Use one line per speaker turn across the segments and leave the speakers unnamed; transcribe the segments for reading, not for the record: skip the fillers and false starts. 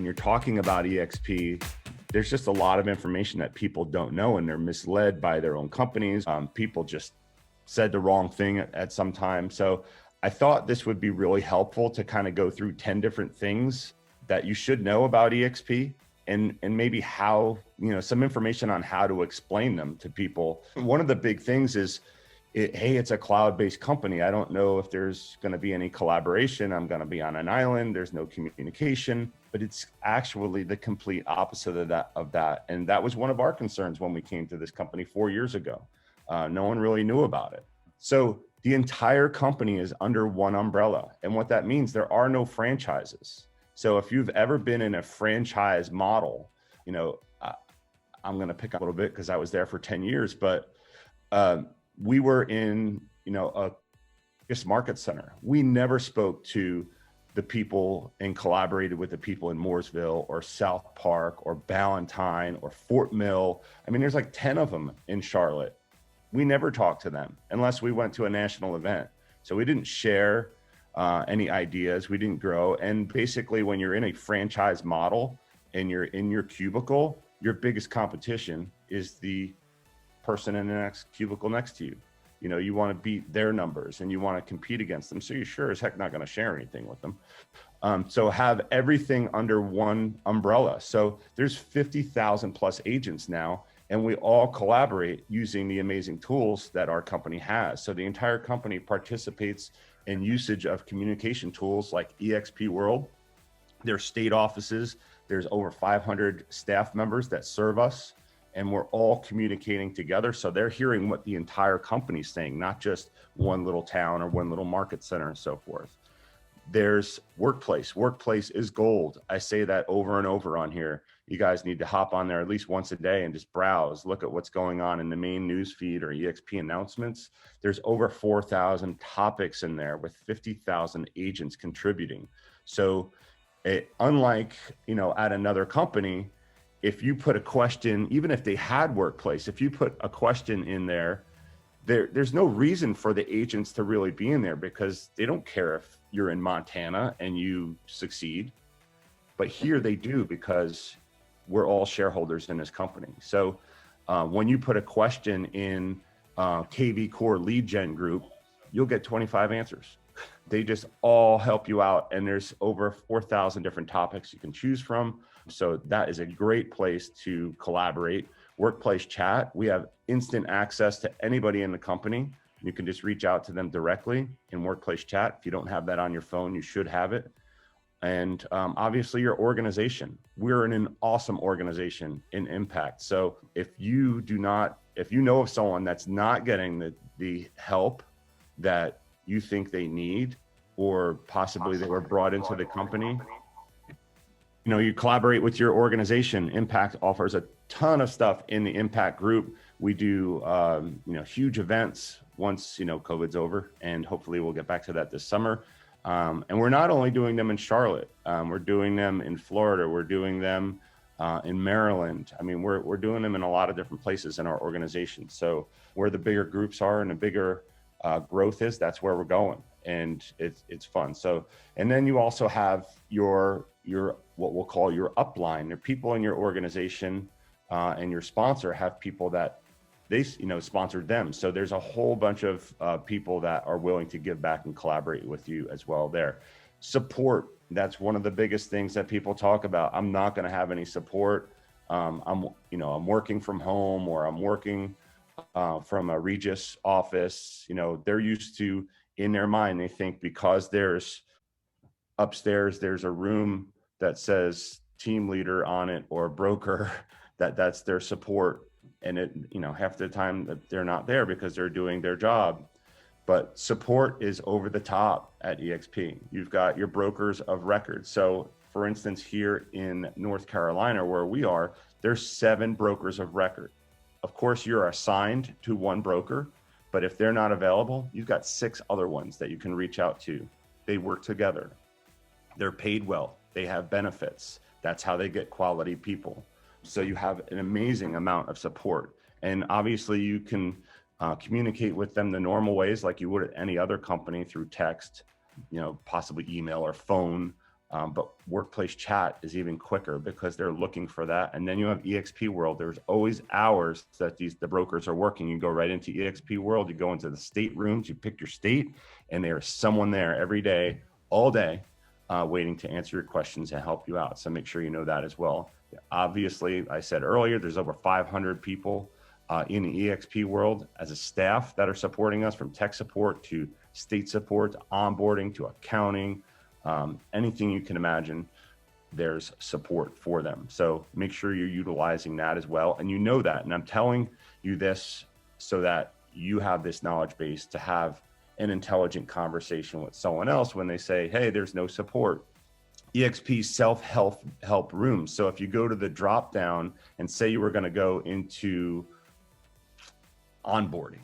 you're talking about eXp, there's just a lot of information that people don't know, and they're misled by their own companies. People just said the wrong thing at some time. So I thought this would be really helpful to kind of go through 10 different things that you should know about eXp, and maybe how, some information on how to explain them to people. One of the big things is, hey, it's a cloud-based company. I don't know if there's going to be any collaboration. I'm going to be on an island. There's no communication, but it's actually the complete opposite of that. And that was one of our concerns when we came to this company 4 years ago. No one really knew about it. So the entire company is under one umbrella. And what that means, there are no franchises. So if you've ever been in a franchise model, I'm going to pick up a little bit because I was there for 10 years, but we were in, a market center. We never spoke to the people and collaborated with the people in Mooresville or South Park or Ballantyne or Fort Mill. I mean, there's like 10 of them in Charlotte. We never talked to them unless we went to a national event. So we didn't share any ideas. We didn't grow. And basically, when you're in a franchise model and you're in your cubicle, your biggest competition is the person in the next cubicle next to you. You want to beat their numbers and you want to compete against them. So you're sure as heck not going to share anything with them. So have everything under one umbrella. So there's 50,000 plus agents now, and we all collaborate using the amazing tools that our company has. So the entire company participates in usage of communication tools like eXp World. There's state offices. There's over 500 staff members that serve us, and we're all communicating together. So they're hearing what the entire company's saying, not just one little town or one little market center and so forth. There's Workplace. Workplace is gold. I say that over and over on here. You guys need to hop on there at least once a day and just browse, look at what's going on in the main news feed or eXp announcements. There's over 4,000 topics in there with 50,000 agents contributing. So unlike, at another company, if you put a question, even if they had Workplace, if you put a question in there's no reason for the agents to really be in there, because they don't care if you're in Montana and you succeed. But here they do, because we're all shareholders in this company. So when you put a question in KV Core lead gen group, you'll get 25 answers. They just all help you out. And there's over 4,000 different topics you can choose from. So that is a great place to collaborate. Workplace chat, we have instant access to anybody in the company. You can just reach out to them directly in Workplace chat. If you don't have that on your phone, you should have it. And obviously your organization. We're in an awesome organization in Impact. So if you know of someone that's not getting the help that you think they need, or possibly they were brought into the company, you collaborate with your organization. Impact offers a ton of stuff in the Impact group. We do, huge events once, COVID's over, and hopefully we'll get back to that this summer. And we're not only doing them in Charlotte, we're doing them in Florida. We're doing them in Maryland. I mean, we're doing them in a lot of different places in our organization. So where the bigger groups are and the bigger growth is, that's where we're going. And it's fun. So, and then you also have your what we'll call your upline. There are people in your organization and your sponsor have people that they sponsored them. So there's a whole bunch of people that are willing to give back and collaborate with you as well there. Support, that's one of the biggest things that people talk about. I'm not going to have any support. I'm working from home, or I'm working from a Regis office. They're used to, in their mind, they think because there's upstairs, there's a room that says team leader on it or broker, that's their support. And half the time that they're not there because they're doing their job. But support is over the top at eXp. You've got your brokers of record. So for instance, here in North Carolina, where we are, there's 7 brokers of record. Of course, you're assigned to one broker, but if they're not available, you've got 6 other ones that you can reach out to. They work together. They're paid well. They have benefits. That's how they get quality people. So you have an amazing amount of support. And obviously you can communicate with them the normal ways like you would at any other company, through text, possibly email or phone. But workplace chat is even quicker because they're looking for that. And then you have eXp World. There's always hours that the brokers are working. You go right into eXp World, you go into the state rooms, you pick your state, and there's someone there every day, all day, waiting to answer your questions and help you out. So make sure you know that as well. Obviously, I said earlier, there's over 500 people in the eXp World as a staff that are supporting us, from tech support to state support, to onboarding, to accounting, anything you can imagine, there's support for them. So make sure you're utilizing that as well. And you know that, and I'm telling you this so that you have this knowledge base to have an intelligent conversation with someone else when they say, hey, there's no support. eXp self-help rooms. So if you go to the drop down and say you were going to go into onboarding,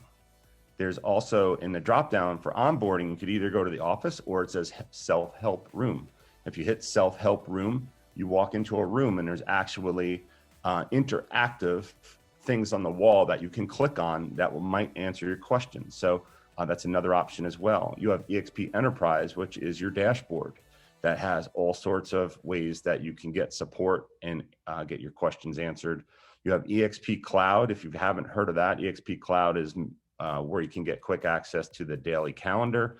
there's also in the drop down for onboarding, you could either go to the office or it says self-help room. If you hit self-help room, you walk into a room and there's actually interactive things on the wall that you can click on that might answer your questions. So that's another option as well. You have eXp Enterprise, which is your dashboard that has all sorts of ways that you can get support and get your questions answered. You have eXp Cloud. If you haven't heard of that, eXp Cloud is where you can get quick access to the daily calendar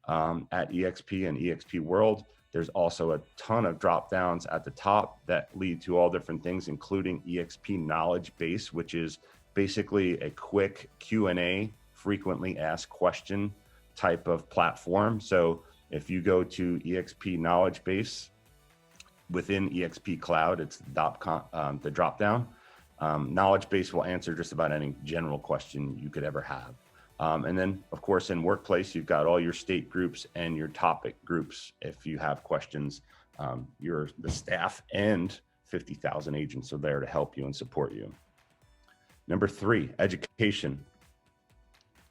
at eXp and eXp World. There's also a ton of drop downs at the top that lead to all different things, including eXp Knowledge Base, which is basically a quick Q&A, frequently asked question type of platform. So if you go to eXp Knowledge Base within eXp Cloud, it's the drop down. Knowledge Base will answer just about any general question you could ever have. And then, of course, in Workplace, you've got all your state groups and your topic groups. If you have questions, the staff and 50,000 agents are there to help you and support you. Number 3, education.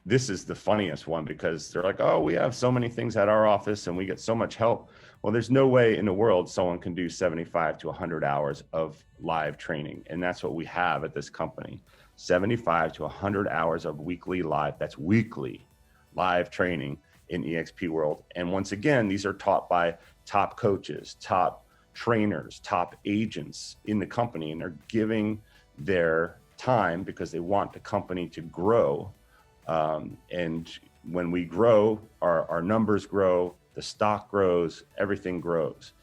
This is the funniest one because they're like, oh, we have so many things at our office and we get so much help. Well, there's no way in the world someone can do 75 to 100 hours of live training. And that's what we have at this company. 75 to 100 hours of weekly live, that's weekly live training in eXp World. And once again, these are taught by top coaches, top trainers, top agents in the company, and they're giving their time because they want the company to grow. And when we grow, our numbers grow, the stock grows, everything grows.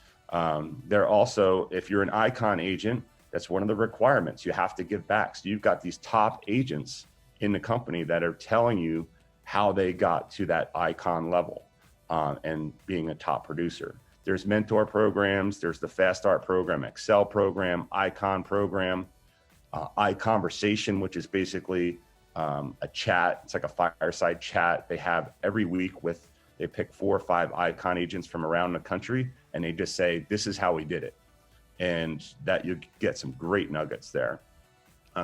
They're also, if you're an ICON agent, that's one of the requirements. You have to give back. So you've got these top agents in the company that are telling you how they got to that ICON level and being a top producer. There's mentor programs. There's the Fast Start program, Excel program, ICON program, iConversation, which is basically a chat. It's like a fireside chat they have every week they pick 4 or 5 ICON agents from around the country, and they just say, this is how we did it. And that you get some great nuggets there.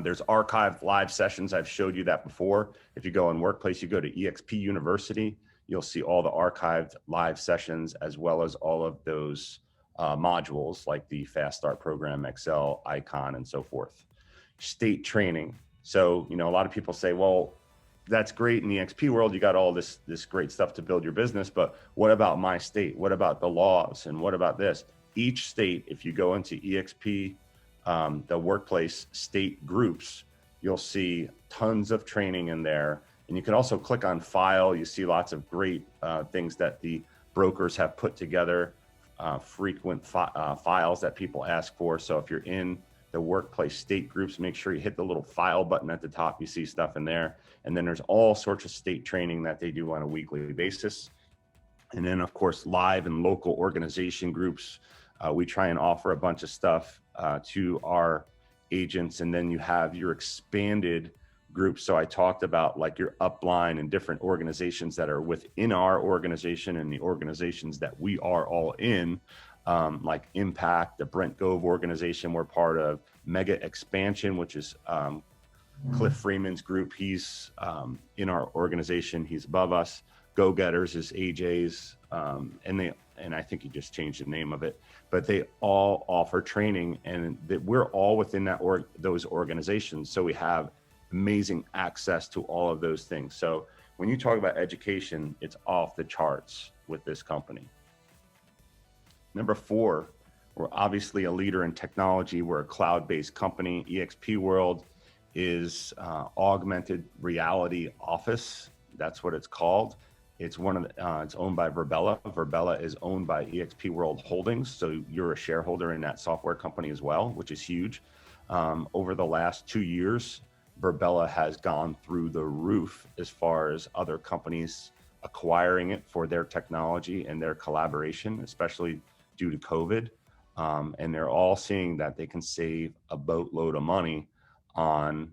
There's archived live sessions. I've showed you that before. If you go in Workplace, you go to eXp University, you'll see all the archived live sessions, as well as all of those modules like the Fast Start program, Excel, ICON, and so forth. State training. So, a lot of people say, well, that's great in the eXp World. You got all this great stuff to build your business, but what about my state? What about the laws? And what about this? Each state, if you go into eXp, the Workplace state groups, you'll see tons of training in there. And you can also click on file. You see lots of great things that the brokers have put together, frequent files that people ask for. So if you're in the Workplace state groups, make sure you hit the little file button at the top. You see stuff in there. And then there's all sorts of state training that they do on a weekly basis. And then, of course, live and local organization groups. We try and offer a bunch of stuff to our agents. And then you have your expanded groups. So I talked about like your upline and different organizations that are within our organization and the organizations that we are all in. Like Impact, the Brent Gove organization we're part of, Mega Expansion, which is Cliff Freeman's group. He's in our organization. He's above us. Go Getters is AJ's, and I think he just changed the name of it. But they all offer training, and that we're all within those organizations. So we have amazing access to all of those things. So when you talk about education, it's off the charts with this company. Number four, we're obviously a leader in technology. We're a cloud-based company. eXp World is augmented reality office. That's what it's called. It's it's owned by Virbela. Virbela is owned by eXp World Holdings. So you're a shareholder in that software company as well, which is huge. Over the last 2 years, Virbela has gone through the roof as far as other companies acquiring it for their technology and their collaboration, especially due to COVID. And they're all seeing that they can save a boatload of money on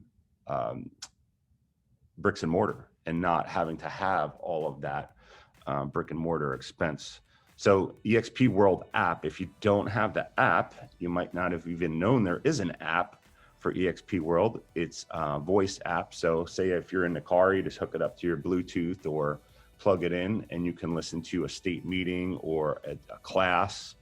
bricks and mortar and not having to have all of that brick and mortar expense. So eXp World app, if you don't have the app, you might not have even known there is an app for eXp World. It's a voice app. So say if you're in the car, you just hook it up to your Bluetooth or plug it in and you can listen to a state meeting or a class.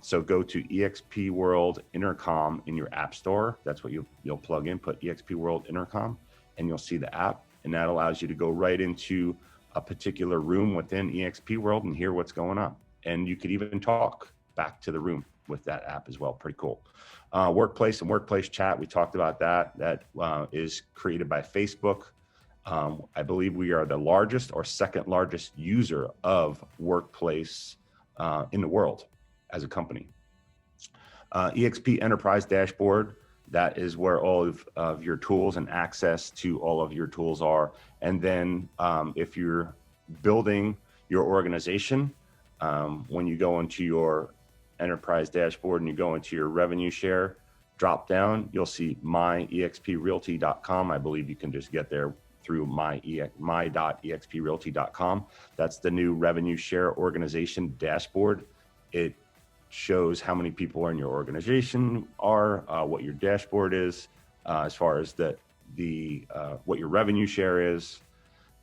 So go to eXp World Intercom in your app store. That's what you'll plug in, put eXp World Intercom, and you'll see the app. And that allows you to go right into a particular room within eXp World and hear what's going on. And you could even talk back to the room with that app as well. Pretty cool. Workplace and workplace chat, we talked about that. That is created by Facebook. I believe we are the largest or second largest user of workplace in the world as a company. eXp Enterprise Dashboard, that is where all of your tools and access to all of your tools are. And then if you're building your organization, when you go into your enterprise dashboard and you go into your revenue share drop down, you'll see myexprealty.com. I believe you can just get there through my.exprealty.com. That's the new revenue share organization dashboard. It shows how many people are in your organization are, what your dashboard is, as far as what your revenue share is,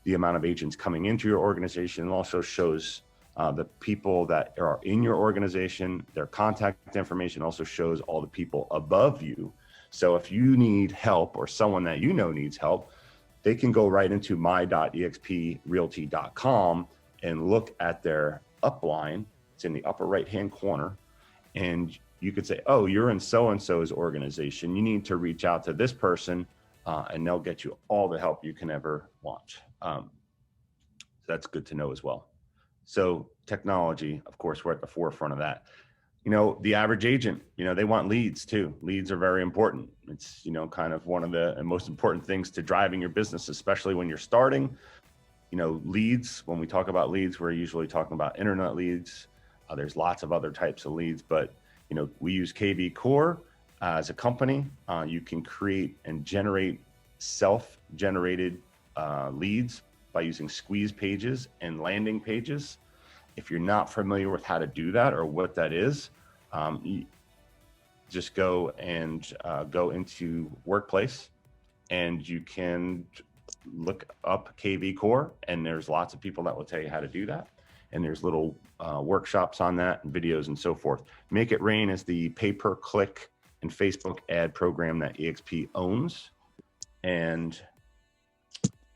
the amount of agents coming into your organization. It also shows the people that are in your organization, their contact information. Also shows all the people above you. So if you need help or someone that you know needs help, they can go right into my.exprealty.com and look at their upline. It's in the upper right-hand corner. And you could say, oh, you're in so-and-so's organization. You need to reach out to this person and they'll get you all the help you can ever want. So that's good to know as well. So technology, of course, we're at the forefront of that. You know, the average agent, you know, they want leads too. Leads are very important. It's, you know, kind of one of the most important things to driving your business, especially when you're starting. You know, leads, when we talk about leads, we're usually talking about internet leads. There's lots of other types of leads, but, you know, we use KV Core as a company. You can create and generate self-generated leads by using squeeze pages and landing pages. If you're not familiar with how to do that or what that is, just go into Workplace and you can look up KV Core, and there's lots of people that will tell you how to do that. And there's little workshops on that and videos and so forth. Make It Rain is the pay-per-click and Facebook ad program that eXp owns. And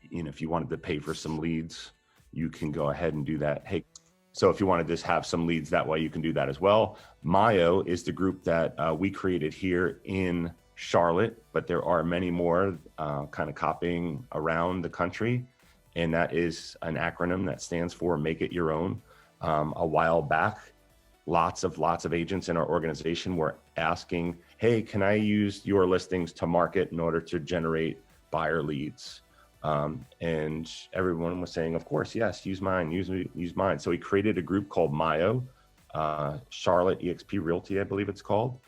you know, if you wanted to pay for some leads, you can go ahead and do that. Hey, so if you want to just have some leads that way, you can do that as well. Mayo is the group that we created here in Charlotte, but there are many more kind of copying around the country. And that is an acronym that stands for Make It Your Own. A while back, lots of agents in our organization were asking, hey, can I use your listings to market in order to generate buyer leads? And everyone was saying, of course, yes, use mine, use mine. So we created a group called Mayo, Charlotte eXp Realty, I believe it's called.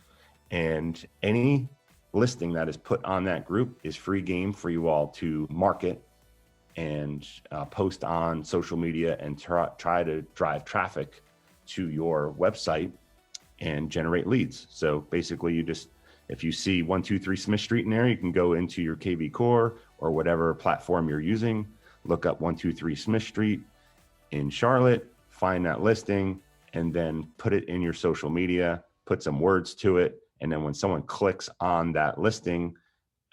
And any listing that is put on that group is free game for you all to market and post on social media and try to drive traffic to your website and generate leads. So basically you just, if you see 123 Smith Street in there, you can go into your KV Core or whatever platform you're using, look up 123 Smith Street in Charlotte, find that listing, and then put it in your social media, put some words to it. And then when someone clicks on that listing,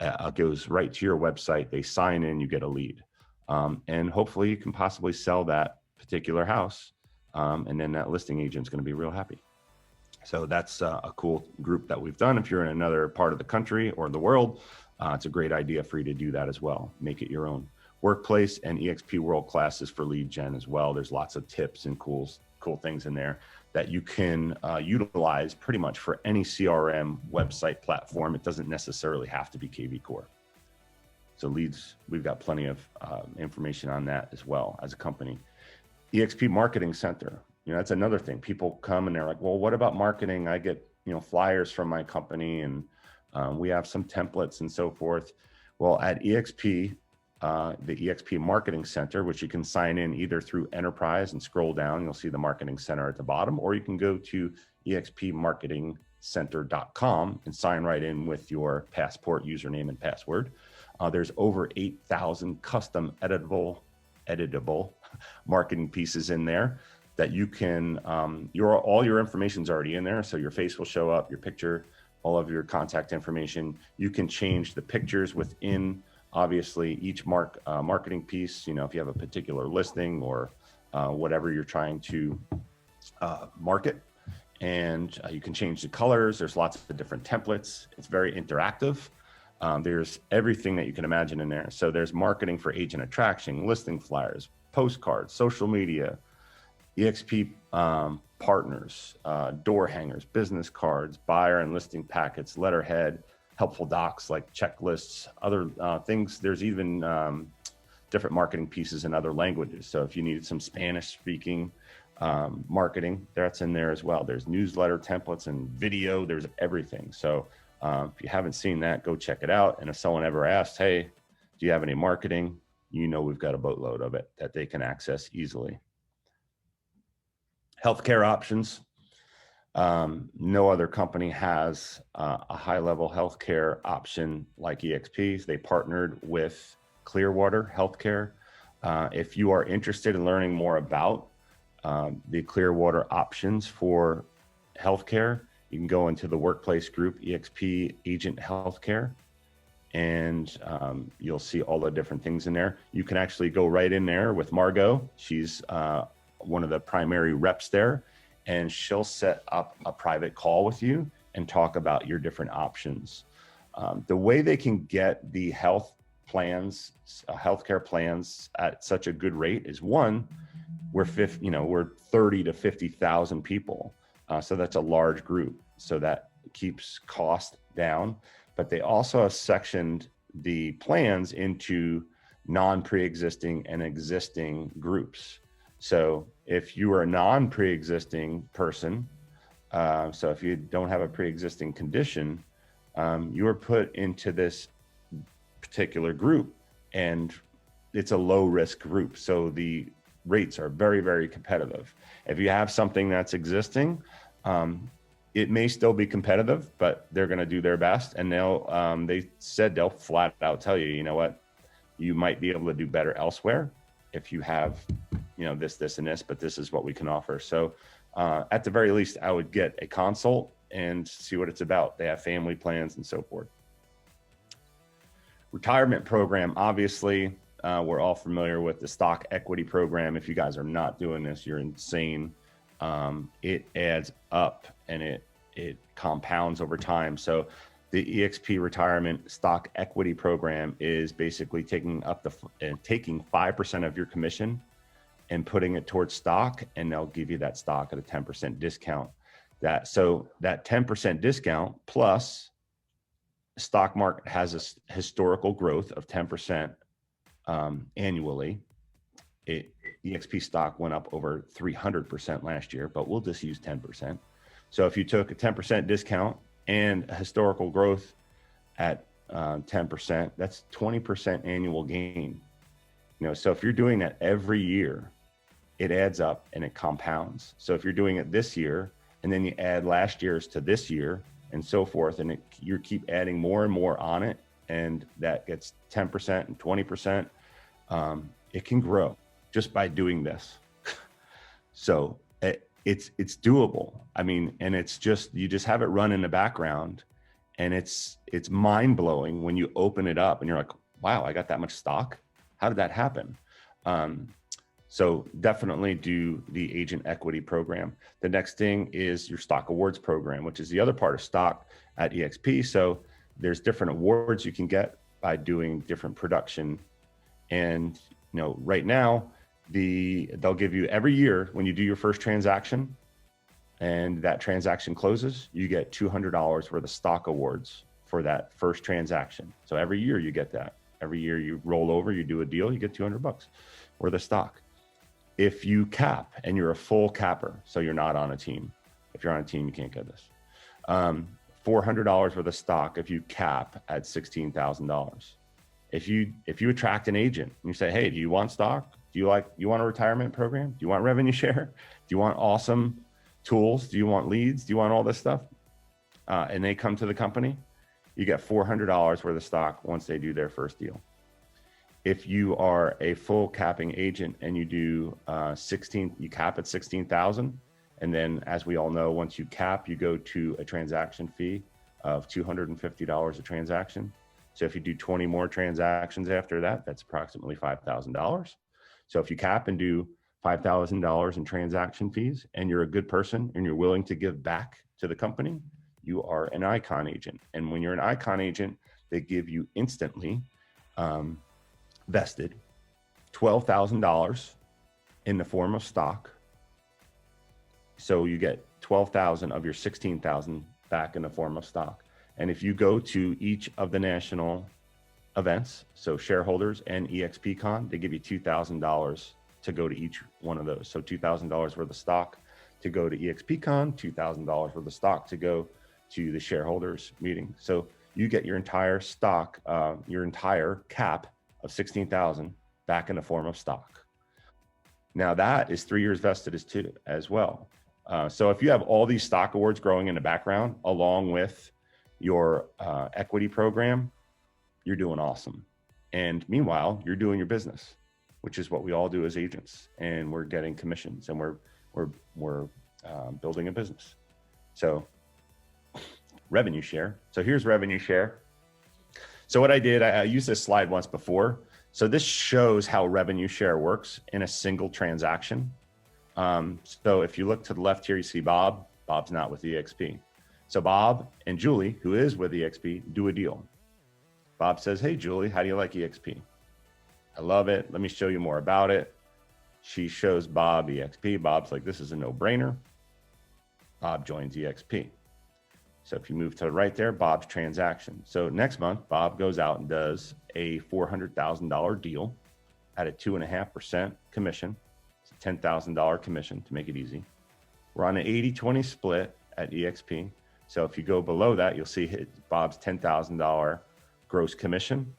it goes right to your website, they sign in, you get a lead. And hopefully you can possibly sell that particular house and then that listing agent's going to be real happy. So that's a cool group that we've done. If you're in another part of the country or the world, it's a great idea for you to do that as well. Make it your own. Workplace and eXp World Class is for lead gen as well. There's lots of tips and cool things in there that you can utilize pretty much for any CRM website platform. It doesn't necessarily have to be KV Core. So leads, we've got plenty of information on that as well as a company. eXp Marketing Center, that's another thing. People come and they're like, well, what about marketing? I get, flyers from my company, and we have some templates and so forth. Well, at eXp, the eXp Marketing Center, which you can sign in either through Enterprise and scroll down, you'll see the Marketing Center at the bottom, or you can go to expmarketingcenter.com and sign right in with your passport username and password. There's over 8,000 custom editable marketing pieces in there that you can, all your information's already in there. So your face will show up, your picture, all of your contact information. You can change the pictures within, obviously, each marketing piece. If you have a particular listing or whatever you're trying to market, and you can change the colors. There's lots of different templates. It's very interactive. There's everything that you can imagine in there. So there's marketing for agent attraction, listing flyers, postcards, social media, eXp partners, door hangers, business cards, buyer and listing packets, letterhead, helpful docs like checklists, other things. There's even different marketing pieces in other languages. So if you needed some Spanish speaking marketing, that's in there as well. There's newsletter templates and video, there's everything. So if you haven't seen that, go check it out. And if someone ever asks, hey, do you have any marketing? We've got a boatload of it that they can access easily. Healthcare options. No other company has a high-level healthcare option like eXp. They partnered with Clearwater Healthcare. If you are interested in learning more about the Clearwater options for healthcare, you can go into the workplace group, eXp Agent Healthcare, and you'll see all the different things in there. You can actually go right in there with Margot. She's one of the primary reps there, and she'll set up a private call with you and talk about your different options. The way they can get the health plans, healthcare plans at such a good rate is, one, we're 30 to 50,000 people. So that's a large group. So that keeps cost down, but they also have sectioned the plans into non-pre-existing and existing groups. So if you are a non-pre-existing person, so if you don't have a pre-existing condition, you are put into this particular group, and it's a low risk group. So the rates are very, very competitive. If you have something that's existing, it may still be competitive, but they're going to do their best. And they said they'll flat out tell you, what, you might be able to do better elsewhere if you have, this and this, but this is what we can offer. So at the very least, I would get a consult and see what it's about. They have family plans and so forth. Retirement program, obviously, we're all familiar with the stock equity program. If you guys are not doing this, you're insane. It adds up and it compounds over time. So the eXp retirement stock equity program is basically taking 5% of your commission and putting it towards stock, and they'll give you that stock at a 10% discount. So that 10% discount plus stock market has a historical growth of 10% annually. eXp stock went up over 300% last year, but we'll just use 10%. So if you took a 10% discount and a historical growth at 10%, that's 20% annual gain. So if you're doing that every year, it adds up and it compounds. So if you're doing it this year, and then you add last year's to this year and so forth, and you keep adding more and more on it, and that gets 10% and 20%, it can grow just by doing this. So it's doable. I mean, and it's just, you just have it run in the background, and it's mind blowing when you open it up and you're like, wow, I got that much stock. How did that happen? So definitely do the agent equity program. The next thing is your stock awards program, which is the other part of stock at eXp. So there's different awards you can get by doing different production. And right now, they'll give you every year when you do your first transaction and that transaction closes, you get $200 worth of stock awards for that first transaction. So every year you get that. Every year you roll over, you do a deal, you get $200 worth of stock. If you cap and you're a full capper, so you're not on a team. If you're on a team, you can't get this. $400 worth of stock if you cap at $16,000. If you attract an agent and you say, hey, do you want stock? Do you want a retirement program? Do you want revenue share? Do you want awesome tools? Do you want leads? Do you want all this stuff? And they come to the company, you get $400 worth of stock once they do their first deal. If you are a full capping agent and you do you cap at 16,000. And then as we all know, once you cap, you go to a transaction fee of $250 a transaction. So if you do 20 more transactions after that, that's approximately $5,000. So if you cap and do $5,000 in transaction fees and you're a good person and you're willing to give back to the company, you are an ICON agent. And when you're an ICON agent, they give you instantly vested $12,000 in the form of stock. So you get 12,000 of your 16,000 back in the form of stock. And if you go to each of the national events, so shareholders and eXpCon, they give you $2,000 to go to each one of those. So $2,000 worth of stock to go to eXpCon, $2,000 worth of stock to go to the shareholders meeting. So you get your entire stock, your entire cap of 16,000 back in the form of stock. Now that is 3 years vested as well. So if you have all these stock awards growing in the background, along with your equity program, you're doing awesome. And meanwhile, you're doing your business, which is what we all do as agents, and we're getting commissions, and we're building a business. So revenue share. So here's revenue share. So what I did, I used this slide once before. So this shows how revenue share works in a single transaction. So if you look to the left here, you see Bob. Bob's not with eXp. So Bob and Julie, who is with eXp, do a deal. Bob says, hey, Julie, how do you like eXp? I love it. Let me show you more about it. She shows Bob eXp. Bob's like, this is a no-brainer. Bob joins eXp. So if you move to the right there, Bob's transaction. So next month, Bob goes out and does a $400,000 deal at a 2.5% commission. It's a $10,000 commission to make it easy. We're on an 80-20 split at eXp. So if you go below that, you'll see Bob's $10,000 gross commission.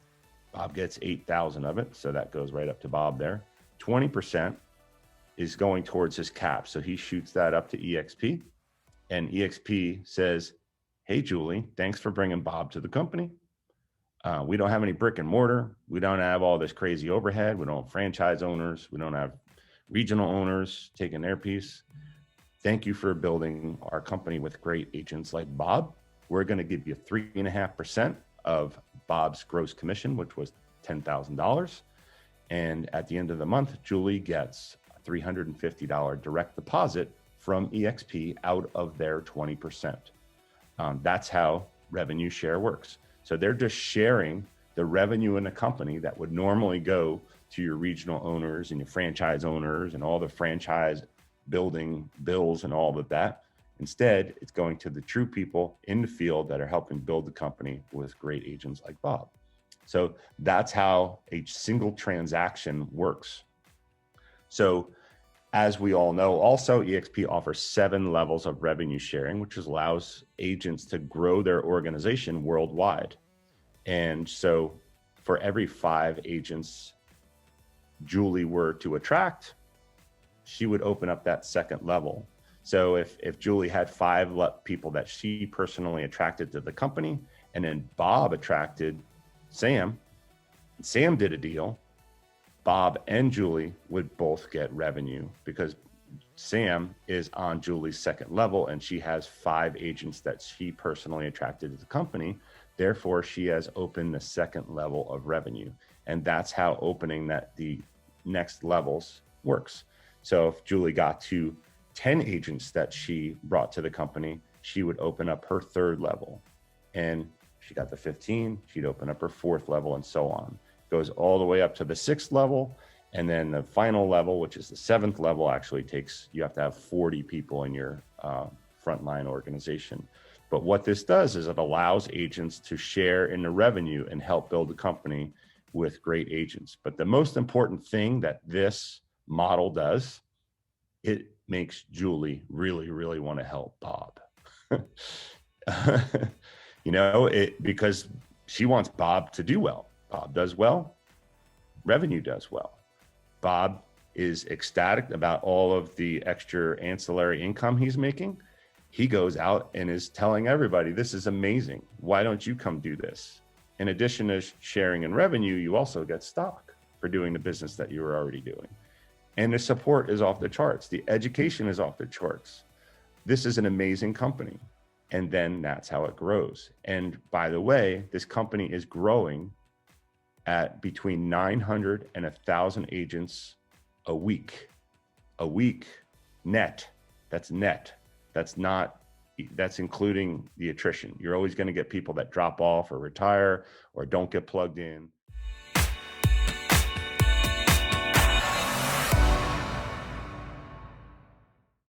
Bob gets 8,000 of it. So that goes right up to Bob there. 20% is going towards his cap. So he shoots that up to eXp, and eXp says, hey, Julie, thanks for bringing Bob to the company. We don't have any brick and mortar. We don't have all this crazy overhead. We don't have franchise owners. We don't have regional owners taking their piece. Thank you for building our company with great agents like Bob. We're going to give you 3.5% of Bob's gross commission, which was $10,000. And at the end of the month, Julie gets a $350 direct deposit from eXp out of their 20%. That's how revenue share works. So they're just sharing the revenue in the company that would normally go to your regional owners and your franchise owners and all the franchise building bills and all of that. Instead, it's going to the true people in the field that are helping build the company with great agents like Bob. So that's how a single transaction works. So as we all know, also eXp offers 7 levels of revenue sharing, which allows agents to grow their organization worldwide. And so for every 5 agents Julie were to attract, she would open up that second level. So if Julie had 5 people that she personally attracted to the company, and then Bob attracted Sam, and Sam did a deal, Bob and Julie would both get revenue because Sam is on Julie's second level and she has 5 agents that she personally attracted to the company. Therefore, she has opened the second level of revenue. And that's how opening the next levels works. So if Julie got to 10 agents that she brought to the company, she would open up her third level. And she got to 15, she'd open up her fourth level, and so on. Goes all the way up to the sixth level. And then the final level, which is the seventh level, actually takes, you have to have 40 people in your frontline organization. But what this does is it allows agents to share in the revenue and help build a company with great agents. But the most important thing that this model does, it makes Julie really, really want to help Bob. Because she wants Bob to do well. Bob does well, revenue does well. Bob is ecstatic about all of the extra ancillary income he's making. He goes out and is telling everybody, this is amazing. Why don't you come do this? In addition to sharing in revenue, you also get stock for doing the business that you were already doing. And the support is off the charts. The education is off the charts. This is an amazing company. And then that's how it grows. And by the way, this company is growing at between 900 and 1,000 agents a week net. That's net. That's including the attrition. You're always going to get people that drop off or retire or don't get plugged in.